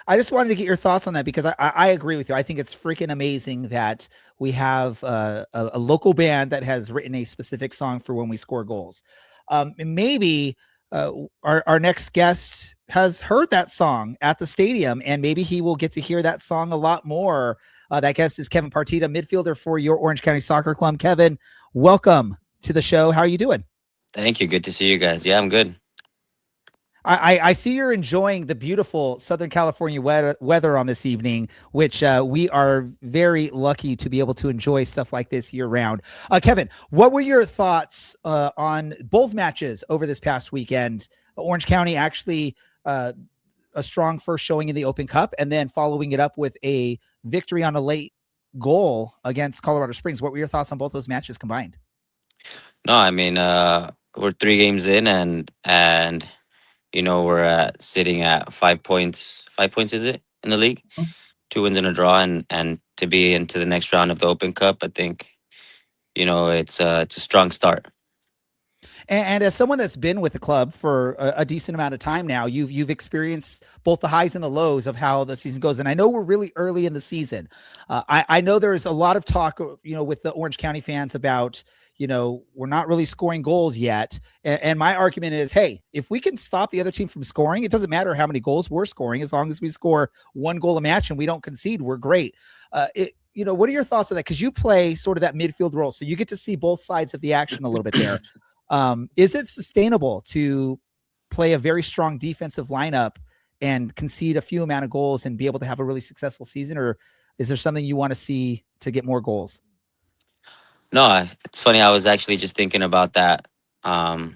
I just wanted to get your thoughts on that because I agree with you. I think it's freaking amazing that we have a local band that has written a specific song for when we score goals. And maybe our next guest has heard that song at the stadium, and maybe he will get to hear that song a lot more. That guest is Kevin Partida, midfielder for your Orange County Soccer Club. Kevin, welcome to the show. How are you doing? Thank you. Good to see you guys. Yeah, I'm good. I see you're enjoying the beautiful Southern California weather on this evening, which we are very lucky to be able to enjoy stuff like this year round. Kevin, what were your thoughts on both matches over this past weekend? Orange County actually a strong first showing in the Open Cup, and then following it up with a victory on a late goal against Colorado Springs. What were your thoughts on both those matches combined? No, I mean, we're 3 games in, and we're sitting at 5 points. 5 points is it in the league? 2 wins and a draw, and to be into the next round of the Open Cup, I think it's a strong start. And as someone that's been with the club for a decent amount of time now, you've experienced both the highs and the lows of how the season goes. And I know we're really early in the season. I know there's a lot of talk, with the Orange County fans about, we're not really scoring goals yet. And my argument is, hey, if we can stop the other team from scoring, it doesn't matter how many goals we're scoring. As long as we score one goal a match and we don't concede, we're great. What are your thoughts on that? Because you play sort of that midfield role, so you get to see both sides of the action a little bit there. Is it sustainable to play a very strong defensive lineup and concede a few amount of goals and be able to have a really successful season? Or is there something you want to see to get more goals? No, it's funny. I was actually just thinking about that a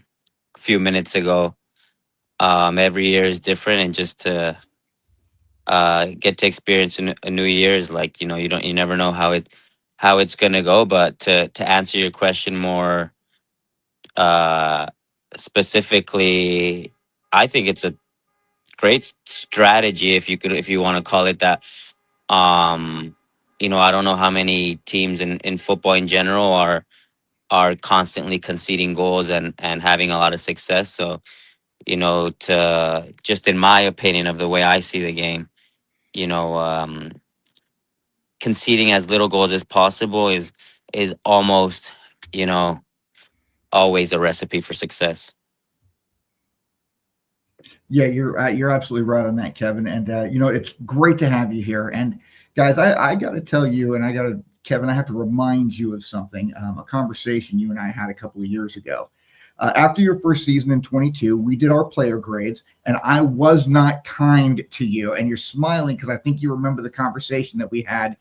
few minutes ago. Every year is different, and just to get to experience a new year is like you never know how it's gonna go. But to answer your question more uh, specifically, I think it's a great strategy if you want to call it that. Um, I don't know how many teams in football in general are constantly conceding goals and having a lot of success. So to just in my opinion of the way I see the game, you know, um, conceding as little goals as possible is almost you know always a recipe for success. Yeah, you're absolutely right on that, Kevin. And it's great to have you here. And guys, I got to tell you, and Kevin, I have to remind you of something. A conversation you and I had a couple of years ago. After your first season in 22, we did our player grades, and I was not kind to you. And you're smiling because I think you remember the conversation that we had.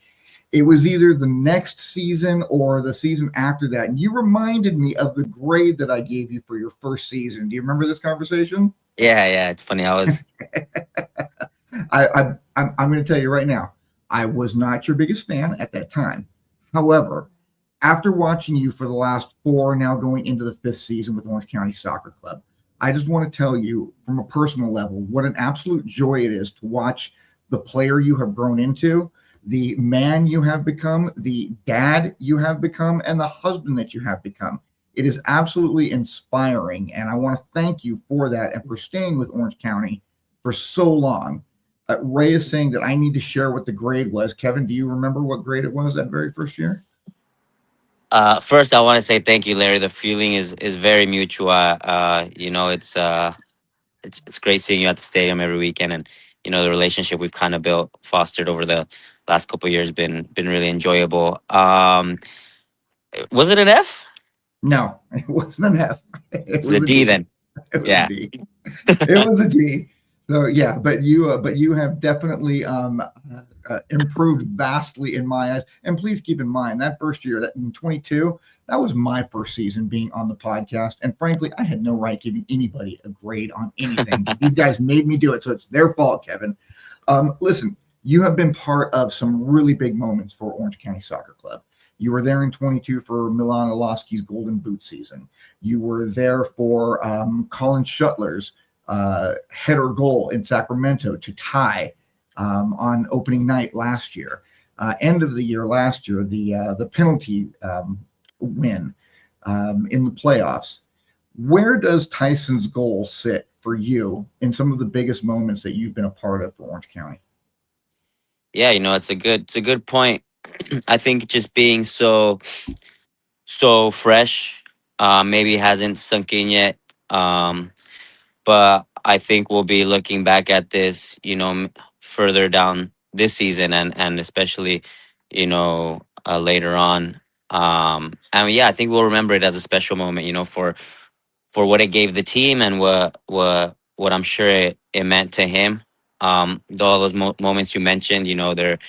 It was either the next season or the season after that, and you reminded me of the grade that I gave you for your first season. Do you remember this conversation? Yeah, it's funny. I was I'm going to tell you right now, I was not your biggest fan at that time. However, after watching you for the last four, now going into the fifth season with Orange County Soccer Club, I just want to tell you from a personal level what an absolute joy it is to watch the player you have grown into, the man you have become, the dad you have become, and the husband that you have become. It is absolutely inspiring, and I want to thank you for that and for staying with Orange County for so long. Ray is saying that I need to share what the grade was. Kevin, do you remember what grade it was that very first year? first I want to say thank you, Larry. The feeling is very mutual. It's great seeing you at the stadium every weekend, and the relationship we've kind of built fostered over the last couple of years been really enjoyable. Was it an F? No, it wasn't an F. It Was it was a a D D. then? It was a Yeah. D. It was a D. So yeah, but you have definitely improved vastly in my eyes. And please keep in mind that first year, that in 22, that was my first season being on the podcast. And frankly, I had no right giving anybody a grade on anything. But these guys made me do it, so it's their fault, Kevin. Listen, you have been part of some really big moments for Orange County Soccer Club. You were there in 22 for Milan Orlowski's Golden Boot season. You were there for Colin Shuttler's header goal in Sacramento to tie on opening night last year. End of the year last year, the penalty win in the playoffs. Where does Tyson's goal sit for you in some of the biggest moments that you've been a part of for Orange County? Yeah, it's a good point. I think just being so fresh, maybe hasn't sunk in yet. Um, but I think we'll be looking back at this, further down this season, and especially, later on. And yeah, I think we'll remember it as a special moment, for what it gave the team and what I'm sure it meant to him. All those moments you mentioned, they're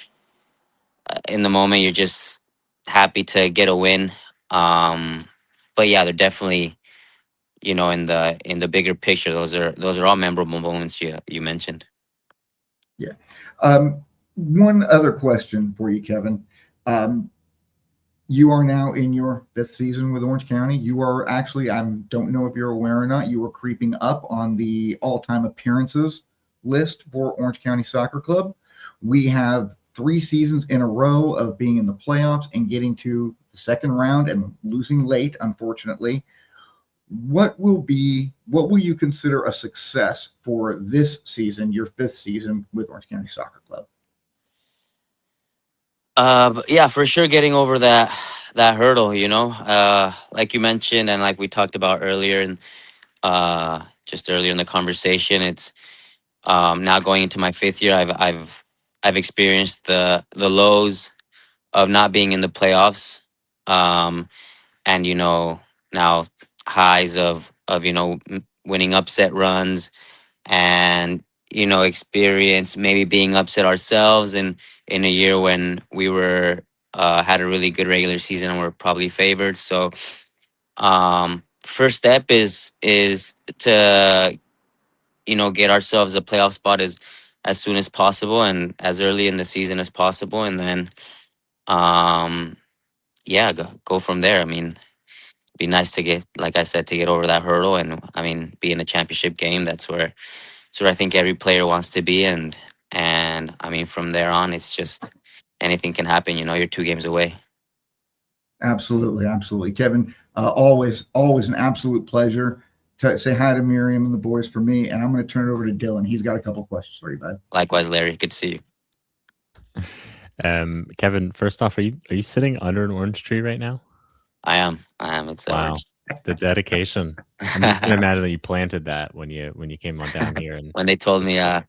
in the moment you're just happy to get a win. Um, but yeah, they're definitely, in the bigger picture, those are all memorable moments you mentioned. Yeah. One other question for you, Kevin. Um, you are now in your fifth season with Orange County. You are actually, I don't know if you're aware or not, you are creeping up on the all-time appearances list for Orange County Soccer Club. We have 3 seasons in a row of being in the playoffs and getting to the second round and losing late, unfortunately. What will you consider a success for this season, your fifth season with Orange County Soccer Club? But yeah, for sure, getting over that hurdle, like you mentioned, and like we talked about earlier, and just earlier in the conversation, it's now going into my fifth year. I've experienced the lows of not being in the playoffs, um, and now highs of winning upset runs, and experience maybe being upset ourselves in a year when we were had a really good regular season and we're probably favored. So first step is to get ourselves a playoff spot as soon as possible and as early in the season as possible, and then um yeah, go from there. I mean, be nice to get, like I said, to get over that hurdle, and I mean, be in a championship game. That's where I think every player wants to be, and I mean, from there on, it's just anything can happen. You're 2 games away. Absolutely, absolutely, Kevin. Always an absolute pleasure. To say hi to Miriam and the boys for me, and I'm going to turn it over to Dylan. He's got a couple questions for you, bud. Likewise, Larry. Good to see you. Kevin, first off, are you sitting under an orange tree right now? I am. It's Wow, the dedication. I'm just gonna imagine that you planted that when you came on down here, and when they told me I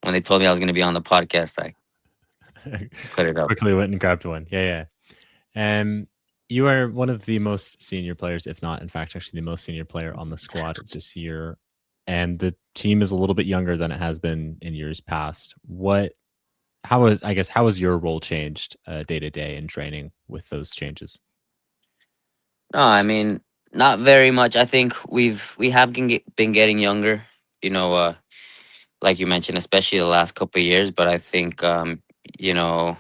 was going to be on the podcast, I put it up. quickly went and grabbed one. Yeah, yeah. You are one of the most senior players, if not, in fact, actually the most senior player on the squad this year. And the team is a little bit younger than it has been in years past. How has your role changed day to day in training with those changes? No, I mean, not very much. I think we have been getting younger. You know, uh, like you mentioned, especially the last couple of years. But I think you know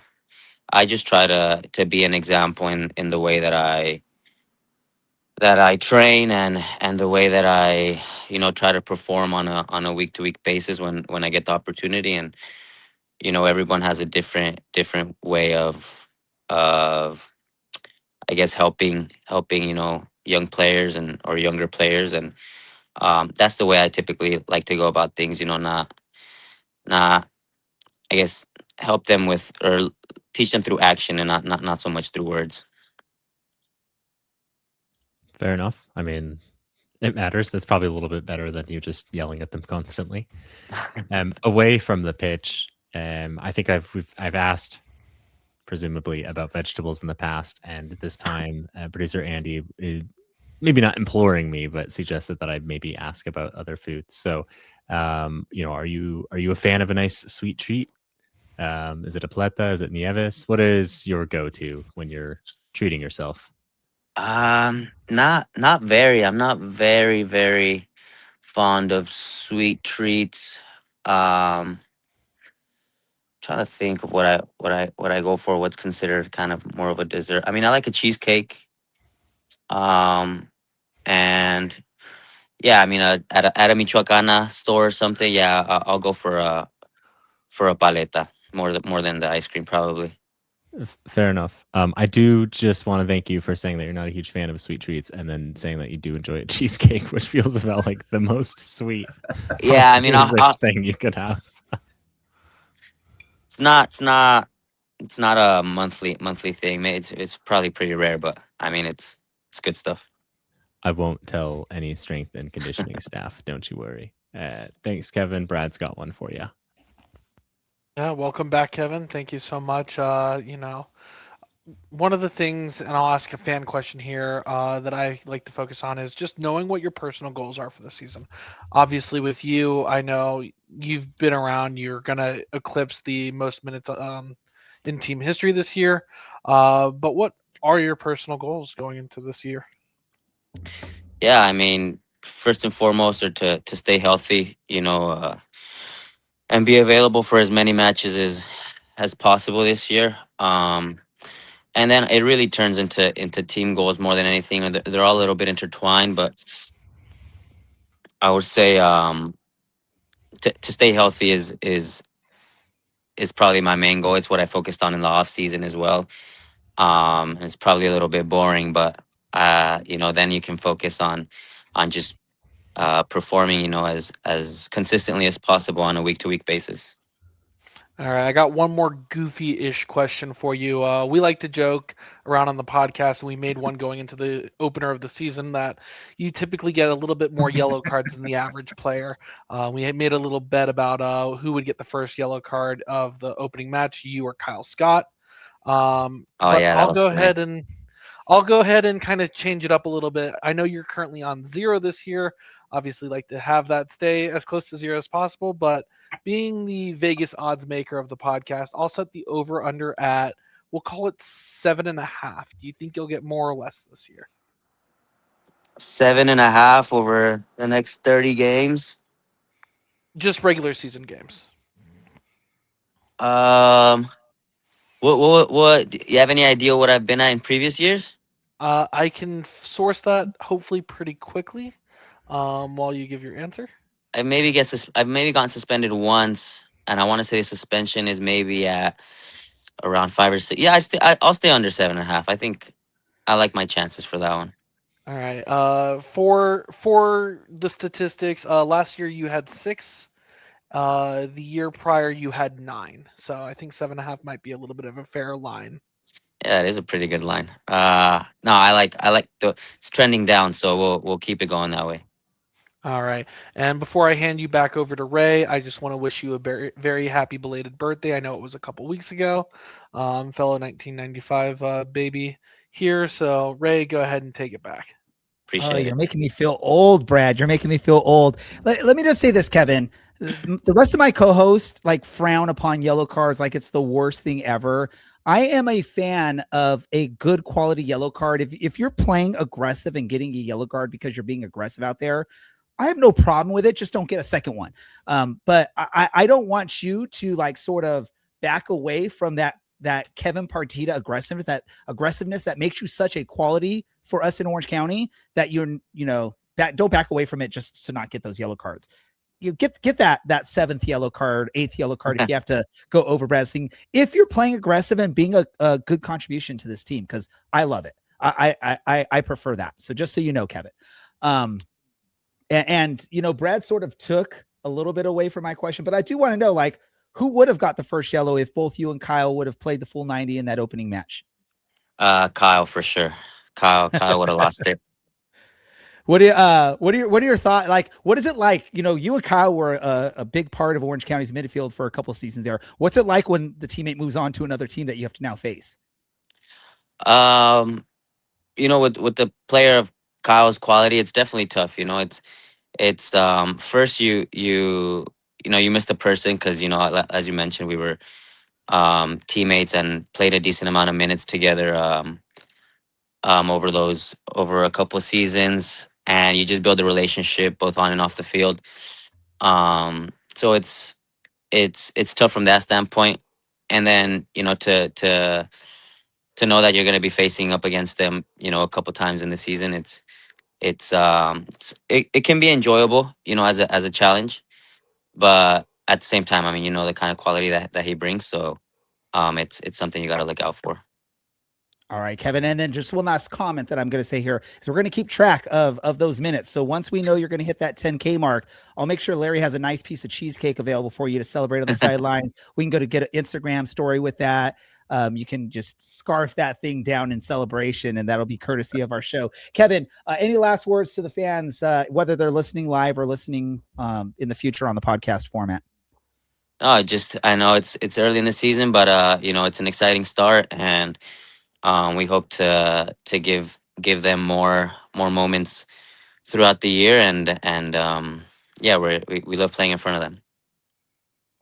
I just try to be an example in the way that I train, and the way that I try to perform on a week to week basis when I get the opportunity. And everyone has a different way of I guess helping young players and or younger players, and that's the way I typically like to go about things. Not I guess help them with or teach them through action, and not so much through words. Fair enough. I mean, it matters. That's probably a little bit better than you just yelling at them constantly. Away from the pitch, I think I've asked presumably about vegetables in the past, and this time, producer Andy, maybe not imploring me, but suggested that I maybe ask about other foods. So, are you a fan of a nice sweet treat? Is it a paleta? Is it nieves? What is your go-to when you're treating yourself? Not very. I'm not very fond of sweet treats. Trying to think of what I go for. What's considered kind of more of a dessert. I mean, I like a cheesecake. Um, and yeah, I mean, at a Michoacana store or something. Yeah, I'll go for a paleta more than the ice cream probably. Fair enough. I do just want to thank you for saying that you're not a huge fan of sweet treats, and then saying that you do enjoy a cheesecake, which feels about like the most sweet, Yeah, I mean, possibly rich thing you could have. it's not a monthly thing. It's probably pretty rare, but I mean it's good stuff. I won't tell any strength and conditioning staff. Don't you worry. Thanks, Kevin. Brad's got one for you. Yeah, welcome back, Kevin. Thank you so much. One of the things, and I'll ask a fan question here that I like to focus on is just knowing what your personal goals are for the season. Obviously, with you, I know you've been around. You're gonna eclipse the most minutes in team history this year. But what are your personal goals going into this year? Yeah, I mean, first and foremost are to stay healthy, and be available for as many matches as possible this year. And then it really turns into team goals more than anything. And they're all a little bit intertwined, but I would say to stay healthy is probably my main goal. It's what I focused on in the off season as well. It's probably a little bit boring, but then you can focus on just performing, as consistently as possible on a week to week basis. All right, I got one more goofy-ish question for you. We like to joke around on the podcast, and we made one going into the opener of the season that you typically get a little bit more yellow cards than the average player. We had made a little bet about who would get the first yellow card of the opening match, you or Kyle Scott. Oh But yeah, that was funny. I'll go ahead and kind of change it up a little bit. I know you're currently on 0 this year. Obviously, like to have that stay as close to 0 as possible. But being the Vegas odds maker of the podcast, I'll set the over under at, we'll call it 7.5. Do you think you'll get more or less this year? 7.5 over the next 30 games. Just regular season games. Um, what? Do you have any idea what I've been at in previous years? I can source that hopefully pretty quickly while you give your answer. I've maybe gotten suspended once, and I want to say the suspension is maybe at around 5 or 6. Yeah, I'll stay under 7.5. I think I like my chances for that one. All right. For the statistics, last year you had 6. The year prior you had 9. So I think 7.5 might be a little bit of a fair line. Yeah, it is a pretty good line. No, I like it's trending down, so we'll keep it going that way. All right. And before I hand you back over to Ray, I just want to wish you a very, very happy belated birthday. I know it was a couple weeks ago. Fellow 1995 baby here. So Ray, go ahead and take it back. Appreciate You're it. making me feel old, Brad. You're making me feel old. Let me just say this, Kevin. The rest of my co-hosts like frown upon yellow cards like it's the worst thing ever. I am a fan of a good quality yellow card. If you're playing aggressive and getting a yellow card because you're being aggressive out there, I have no problem with it. Just don't get a second one. But I don't want you to like sort of back away from that Kevin Partida aggressiveness that makes you such a quality for us in Orange County that that don't back away from it just to not get those yellow cards. You get that 7th yellow card, 8th yellow card if you have to go over Brad's thing. If you're playing aggressive and being a good contribution to this team, because I love it. I prefer that. So just so you know, Kevin. And Brad sort of took a little bit away from my question, but I do want to know, like, who would have got the first yellow if both you and Kyle would have played the full 90 in that opening match? Kyle for sure. Kyle would have lost it. What are your thoughts? Like, what is it like? You and Kyle were a big part of Orange County's midfield for a couple of seasons there. What's it like when the teammate moves on to another team that you have to now face? With the player of Kyle's quality, it's definitely tough. It's first you miss the person because as you mentioned, we were teammates and played a decent amount of minutes together over a couple of seasons, and you just build a relationship both on and off the field. So it's tough from that standpoint, and then to know that you're going to be facing up against them, a couple times in the season, it can be enjoyable, as a challenge, but at the same time, I mean, the kind of quality that he brings, so it's something you got to look out for. All right, Kevin. And then just one last comment that I'm going to say here is we're going to keep track of those minutes. So once we know you're going to hit that 10K mark, I'll make sure Larry has a nice piece of cheesecake available for you to celebrate on the sidelines. We can go to get an Instagram story with that. You can just scarf that thing down in celebration, and that'll be courtesy of our show. Kevin, any last words to the fans, whether they're listening live or listening in the future on the podcast format? No, I know it's early in the season, but it's an exciting start, and we hope to give them more moments throughout the year, and yeah, we love playing in front of them.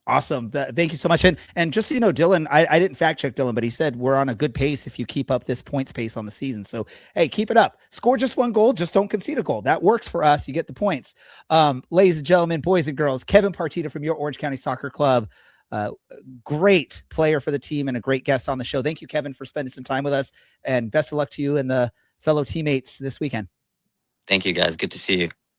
Awesome. Thank you so much. And just so you know, Dylan, I didn't fact check Dylan, but he said we're on a good pace if you keep up this points pace on the season. So, hey, keep it up. Score just one goal. Just don't concede a goal. That works for us. You get the points. Ladies and gentlemen, boys and girls, Kevin Partida from your Orange County Soccer Club. Great player for the team and a great guest on the show. Thank you, Kevin, for spending some time with us. And best of luck to you and the fellow teammates this weekend. Thank you, guys. Good to see you.